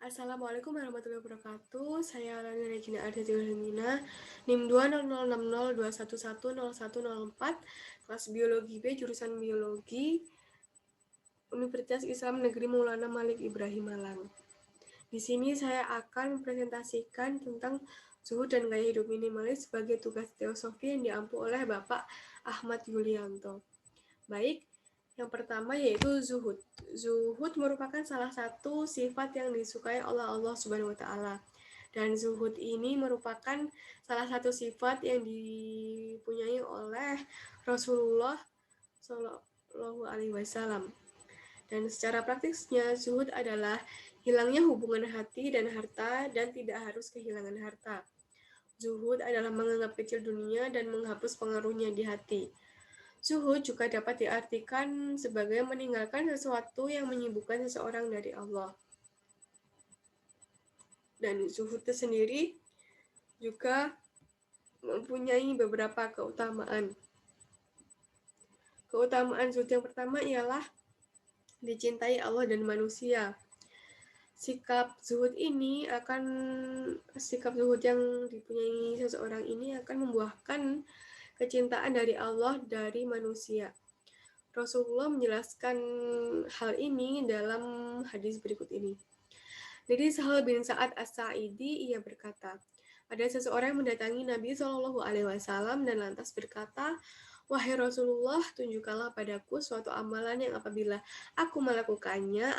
Assalamualaikum warahmatullahi wabarakatuh. Saya Lani Regina Ardhati Hermina, NIM 2006021110104, kelas Biologi B, jurusan Biologi, Universitas Islam Negeri Maulana Malik Ibrahim Malang. Di sini saya akan mempresentasikan tentang zuhud dan gaya hidup minimalis sebagai tugas teosofi yang diampu oleh Bapak Ahmad Yulianto. Baik, yang pertama yaitu zuhud. Zuhud merupakan salah satu sifat yang disukai oleh Allah Subhanahu wa taala. Dan zuhud ini merupakan salah satu sifat yang dipunyai oleh Rasulullah Shallallahu alaihi wasallam. Dan secara praktisnya, zuhud adalah hilangnya hubungan hati dan harta dan tidak harus kehilangan harta. Zuhud adalah menganggap kecil dunia dan menghapus pengaruhnya di hati. Zuhud juga dapat diartikan sebagai meninggalkan sesuatu yang menyibukkan seseorang dari Allah. Dan zuhud itu sendiri juga mempunyai beberapa keutamaan. Keutamaan zuhud yang pertama ialah dicintai Allah dan manusia. Sikap zuhud yang dipunyai seseorang ini akan membuahkan kecintaan dari Allah dari manusia. Rasulullah menjelaskan hal ini dalam hadis berikut ini. Dari Sahal bin Sa'ad As-Sa'idi, ia berkata, ada seseorang yang mendatangi Nabi Shallallahu Alaihi Wasallam dan lantas berkata, wahai Rasulullah, tunjukkanlah padaku suatu amalan yang apabila aku melakukannya,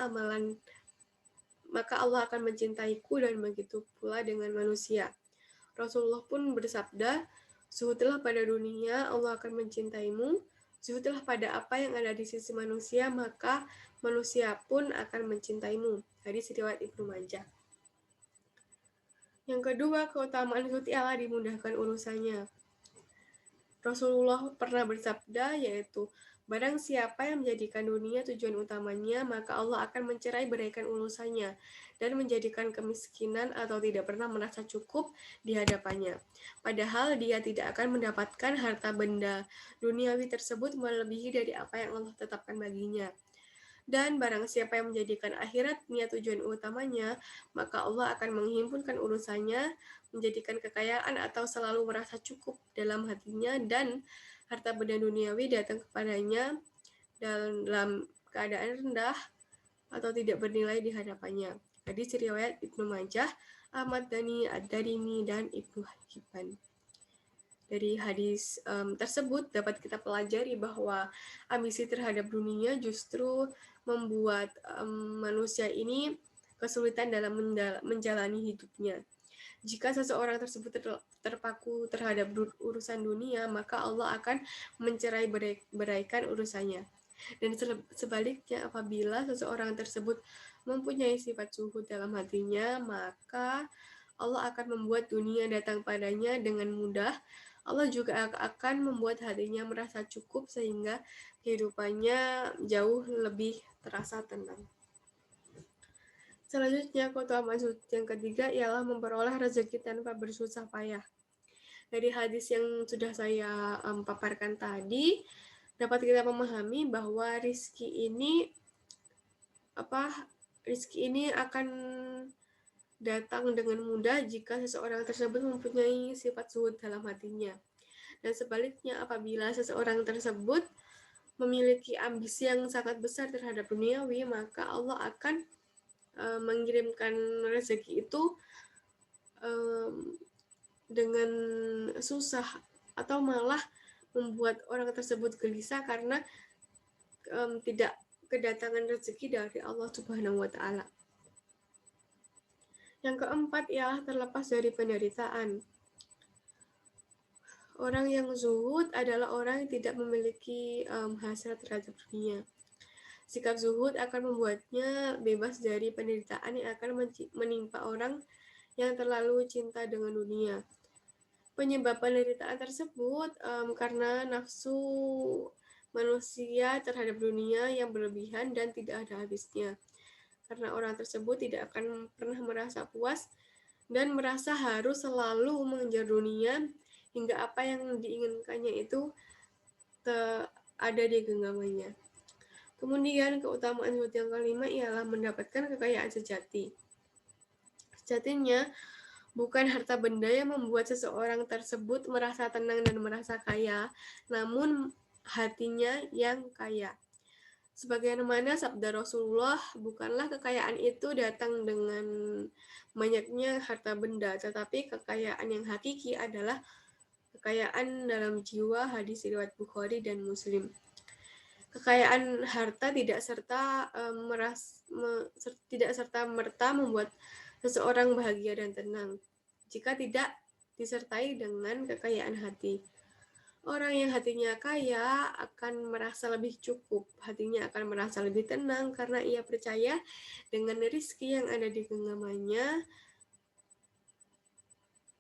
maka Allah akan mencintaiku dan begitu pula dengan manusia. Rasulullah pun bersabda, zuhudlah pada dunia, Allah akan mencintaimu. Zuhudlah pada apa yang ada di sisi manusia, maka manusia pun akan mencintaimu. Hadis riwayat Ibnu Majah. Yang kedua, keutamaan zuhud ialah dimudahkan urusannya. Rasulullah pernah bersabda, yaitu, barang siapa yang menjadikan dunia tujuan utamanya, maka Allah akan mencerai beraikan urusannya dan menjadikan kemiskinan atau tidak pernah merasa cukup di hadapannya. Padahal dia tidak akan mendapatkan harta benda duniawi tersebut melebihi dari apa yang Allah tetapkan baginya. Dan barang siapa yang menjadikan akhirat niat tujuan utamanya, maka Allah akan menghimpunkan urusannya, menjadikan kekayaan atau selalu merasa cukup dalam hatinya, dan harta benda duniawi datang kepadanya dalam keadaan rendah atau tidak bernilai di hadapannya. Hadis riwayat Ibnu Majah, Ahmad Dhani, Ad-Darimi, dan Ibnu Hibban. Dari hadis tersebut dapat kita pelajari bahwa ambisi terhadap dunia justru membuat manusia ini kesulitan dalam menjalani hidupnya. Jika seseorang tersebut terpaku terhadap urusan dunia, maka Allah akan mencerai beraikan urusannya. Dan sebaliknya, apabila seseorang tersebut mempunyai sifat zuhud dalam hatinya, maka Allah akan membuat dunia datang padanya dengan mudah. Allah juga akan membuat hatinya merasa cukup sehingga kehidupannya jauh lebih terasa tenang. Selanjutnya, keutamaan zuhud yang ketiga ialah memperoleh rezeki tanpa bersusah payah. Dari hadis yang sudah saya paparkan tadi, dapat kita memahami bahwa rizki ini akan datang dengan mudah jika seseorang tersebut mempunyai sifat zuhud dalam hatinya. Dan sebaliknya, apabila seseorang tersebut memiliki ambisi yang sangat besar terhadap duniawi, maka Allah akan mengirimkan rezeki itu dengan susah atau malah membuat orang tersebut gelisah karena tidak kedatangan rezeki dari Allah Subhanahu wa taala. Yang keempat ialah terlepas dari penderitaan. Orang yang zuhud adalah orang yang tidak memiliki hasrat terhadap dunia. Sikap zuhud akan membuatnya bebas dari penderitaan yang akan menimpa orang yang terlalu cinta dengan dunia. Penyebab penderitaan tersebut karena nafsu manusia terhadap dunia yang berlebihan dan tidak ada habisnya. Karena orang tersebut tidak akan pernah merasa puas dan merasa harus selalu mengejar dunia hingga apa yang diinginkannya itu ada di genggamannya. Kemudian keutamaan zuhud yang kelima ialah mendapatkan kekayaan sejati. Sejatinya, bukan harta benda yang membuat seseorang tersebut merasa tenang dan merasa kaya, namun hatinya yang kaya. Sebagaimana sabda Rasulullah, bukanlah kekayaan itu datang dengan banyaknya harta benda, tetapi kekayaan yang hakiki adalah kekayaan dalam jiwa. Hadis riwayat Bukhari dan Muslim. Kekayaan harta tidak serta merta membuat seseorang bahagia dan tenang jika tidak disertai dengan kekayaan hati. Orang yang hatinya kaya akan merasa lebih cukup, hatinya akan merasa lebih tenang karena ia percaya dengan rezeki yang ada di genggamannya,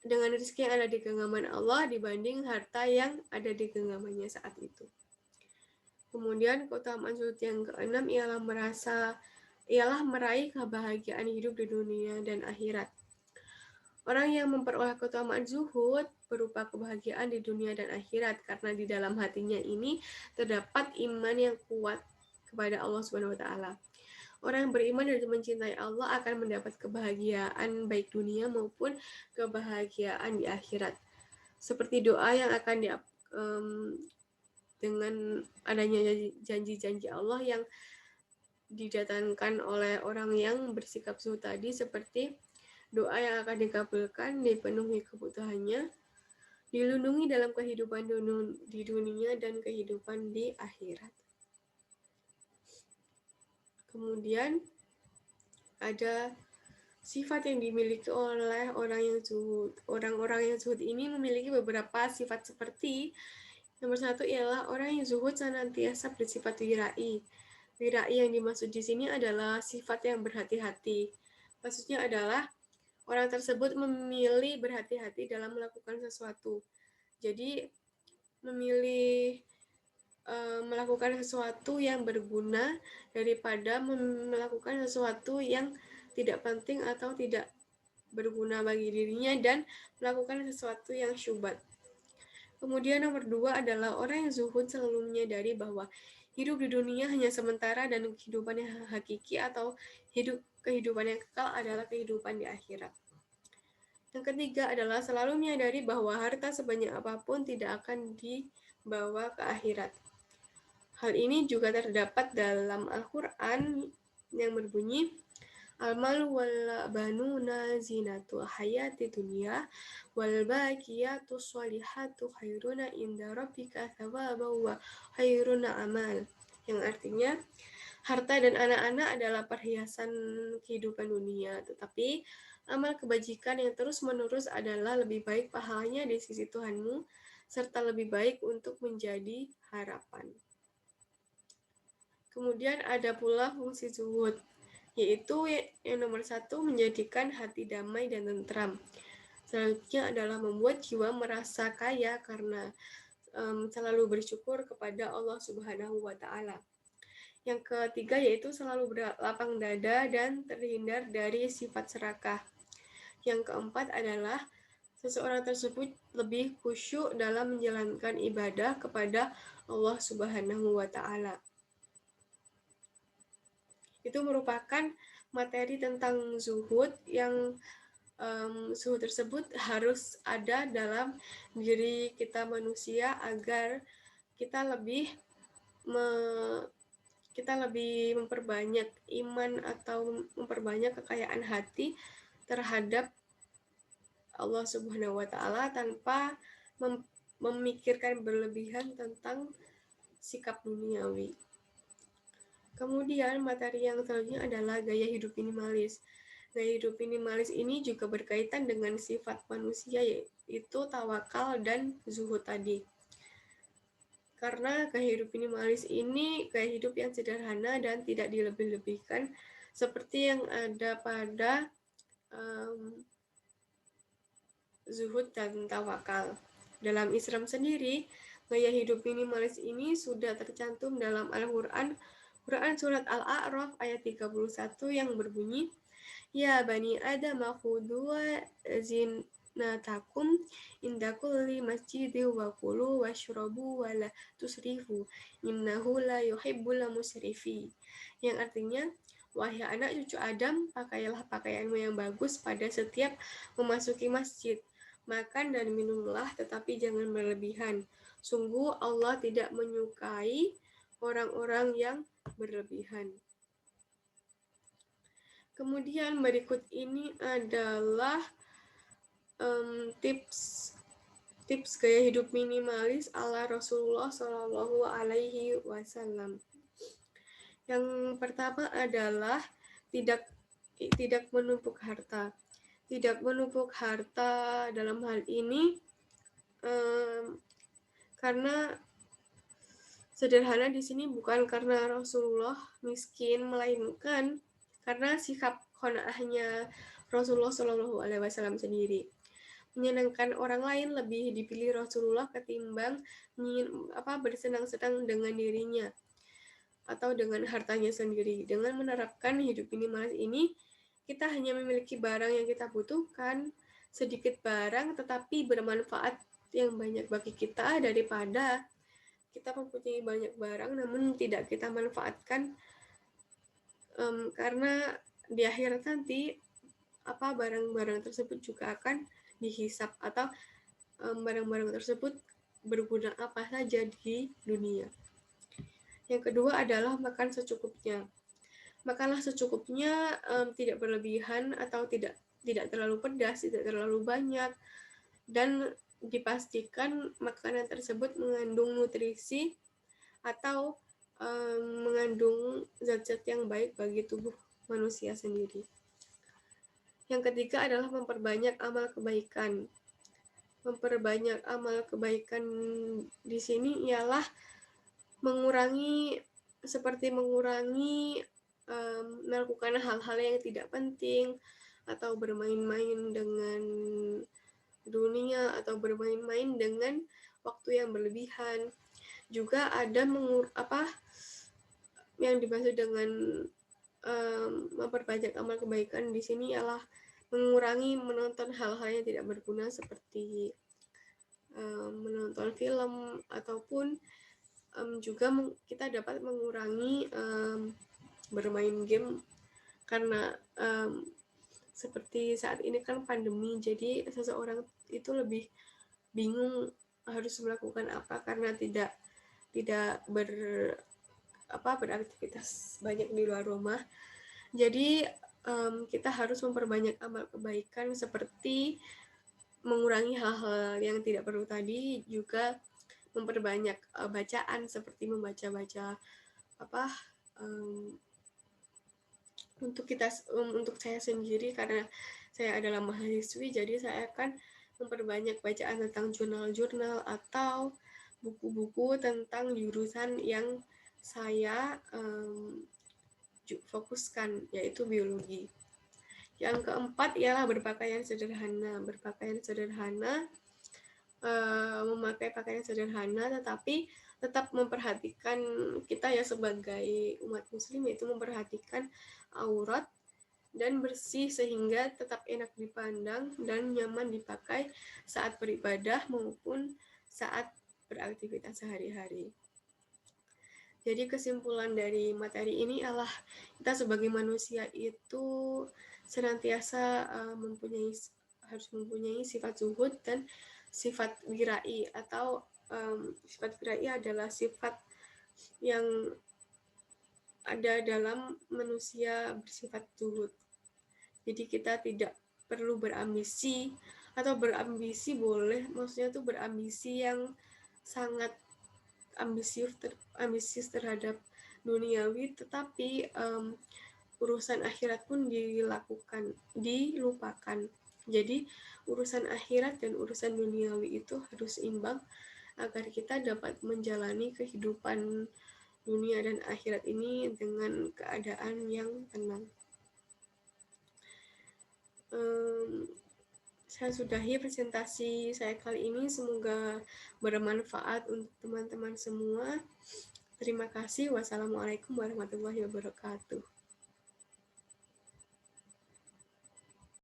dengan rezeki yang ada di genggaman Allah dibanding harta yang ada di genggamannya saat itu. Kemudian keutamaan zuhud yang keenam ialah meraih kebahagiaan hidup di dunia dan akhirat. Orang yang memperoleh keutamaan zuhud berupa kebahagiaan di dunia dan akhirat karena di dalam hatinya ini terdapat iman yang kuat kepada Allah Subhanahu wa taala. Orang yang beriman dan mencintai Allah akan mendapat kebahagiaan baik dunia maupun kebahagiaan di akhirat. Seperti doa yang akan dengan adanya janji-janji Allah yang didatangkan oleh orang yang bersikap zuhud tadi, seperti doa yang akan dikabulkan, dipenuhi kebutuhannya, dilindungi dalam kehidupan di dunia dan kehidupan di akhirat. Kemudian ada sifat yang dimiliki oleh orang yang zuhud. Orang-orang yang zuhud ini memiliki beberapa sifat seperti nomor satu ialah orang yang zuhud senantiasa bersifat wirai. Wirai yang dimaksud di sini adalah sifat yang berhati-hati. Maksudnya adalah orang tersebut memilih berhati-hati dalam melakukan sesuatu. Jadi memilih melakukan sesuatu yang berguna daripada melakukan sesuatu yang tidak penting atau tidak berguna bagi dirinya dan melakukan sesuatu yang syubhat. Kemudian nomor dua adalah orang yang zuhud selalu menyadari bahwa hidup di dunia hanya sementara dan kehidupan yang hakiki atau kehidupan yang kekal adalah kehidupan di akhirat. Yang ketiga adalah selalu menyadari bahwa harta sebanyak apapun tidak akan dibawa ke akhirat. Hal ini juga terdapat dalam Al-Quran yang berbunyi, Al-malu wal banuna zinatul hayati dunya wal baqiyatu sholihatu khairuna inda rabbika thawaban wa khairuna amal. Yang artinya, harta dan anak-anak adalah perhiasan kehidupan dunia, tetapi amal kebajikan yang terus-menerus adalah lebih baik pahalanya di sisi Tuhanmu, serta lebih baik untuk menjadi harapan. Kemudian ada pula fungsi zuhud, yaitu yang nomor satu menjadikan hati damai dan tentram. Selanjutnya adalah membuat jiwa merasa kaya karena selalu bersyukur kepada Allah Subhanahu wa taala. Yang ketiga yaitu selalu berlapang dada dan terhindar dari sifat serakah. Yang keempat adalah seseorang tersebut lebih khusyuk dalam menjalankan ibadah kepada Allah Subhanahu wa taala. Itu merupakan materi tentang zuhud yang zuhud tersebut harus ada dalam diri kita manusia agar kita lebih memperbanyak iman atau memperbanyak kekayaan hati terhadap Allah Subhanahu wa taala tanpa memikirkan berlebihan tentang sikap duniawi. Kemudian materi yang selanjutnya adalah gaya hidup minimalis. Gaya hidup minimalis ini juga berkaitan dengan sifat manusia, yaitu tawakal dan zuhud tadi. Karena gaya hidup minimalis ini gaya hidup yang sederhana dan tidak dilebih-lebihkan seperti yang ada pada zuhud dan tawakal. Dalam Islam sendiri, gaya hidup minimalis ini sudah tercantum dalam Al-Quran surat Al-A'raf ayat 31 yang berbunyi, Ya bani Adam khudhu zinatakum inda kulli masjidin wa kulu washrabu wa la tusrifu innahu la yuhibbul musrifi. Yang artinya, Wahai anak cucu Adam, pakailah pakaianmu yang bagus pada setiap memasuki masjid. Makan dan minumlah, tetapi jangan berlebihan. Sungguh Allah tidak menyukai orang-orang yang berlebihan. Kemudian berikut ini adalah tips gaya hidup minimalis ala Rasulullah Shallallahu Alaihi Wasallam. Yang pertama adalah tidak menumpuk harta. Tidak menumpuk harta dalam hal ini karena sederhana di sini bukan karena Rasulullah miskin, melainkan karena sikap qanaahnya Rasulullah Shallallahu Alaihi Wasallam sendiri. Menyenangkan orang lain lebih dipilih Rasulullah ketimbang bersenang-senang dengan dirinya atau dengan hartanya sendiri. Dengan menerapkan hidup minimalis ini, kita hanya memiliki barang yang kita butuhkan, sedikit barang tetapi bermanfaat yang banyak bagi kita daripada kita mempunyai banyak barang namun tidak kita manfaatkan, karena di akhirat nanti barang-barang tersebut juga akan dihisap atau barang-barang tersebut berguna apa saja di dunia. Yang kedua adalah makan secukupnya. Makanlah secukupnya, tidak berlebihan atau tidak terlalu pedas, tidak terlalu banyak, dan dipastikan makanan tersebut mengandung nutrisi atau mengandung zat-zat yang baik bagi tubuh manusia sendiri. Yang ketiga adalah memperbanyak amal kebaikan. Memperbanyak amal kebaikan di sini ialah mengurangi melakukan hal-hal yang tidak penting atau bermain-main dengan dunia atau bermain-main dengan waktu yang berlebihan. Juga ada yang dimaksud dengan memperbanyak amal kebaikan di sini ialah mengurangi menonton hal-hal yang tidak berguna seperti menonton film, ataupun juga kita dapat mengurangi bermain game karena seperti saat ini kan pandemi, jadi seseorang itu lebih bingung harus melakukan apa karena tidak beraktivitas banyak di luar rumah. Jadi kita harus memperbanyak amal kebaikan seperti mengurangi hal-hal yang tidak perlu tadi, juga memperbanyak bacaan seperti membaca-baca untuk saya sendiri, karena saya adalah mahasiswi, jadi saya akan memperbanyak bacaan tentang jurnal-jurnal atau buku-buku tentang jurusan yang saya fokuskan, yaitu biologi. Yang keempat ialah berpakaian sederhana. Berpakaian sederhana, memakai pakaian sederhana, tetapi tetap memperhatikan kita ya sebagai umat muslim, yaitu memperhatikan aurat dan bersih sehingga tetap enak dipandang dan nyaman dipakai saat beribadah maupun saat beraktivitas sehari-hari. Jadi kesimpulan dari materi ini adalah kita sebagai manusia itu senantiasa harus mempunyai sifat zuhud dan sifat wirai, atau sifat wirai adalah sifat yang ada dalam manusia bersifat zuhud. Jadi kita tidak perlu berambisi, atau berambisi boleh, maksudnya tuh berambisi yang sangat ambisius terhadap duniawi, tetapi urusan akhirat pun dilupakan. Jadi urusan akhirat dan urusan duniawi itu harus imbang agar kita dapat menjalani kehidupan dunia dan akhirat ini dengan keadaan yang tenang. Saya sudahi presentasi saya kali ini, semoga bermanfaat untuk teman-teman semua. Terima kasih. Wassalamualaikum warahmatullahi wabarakatuh.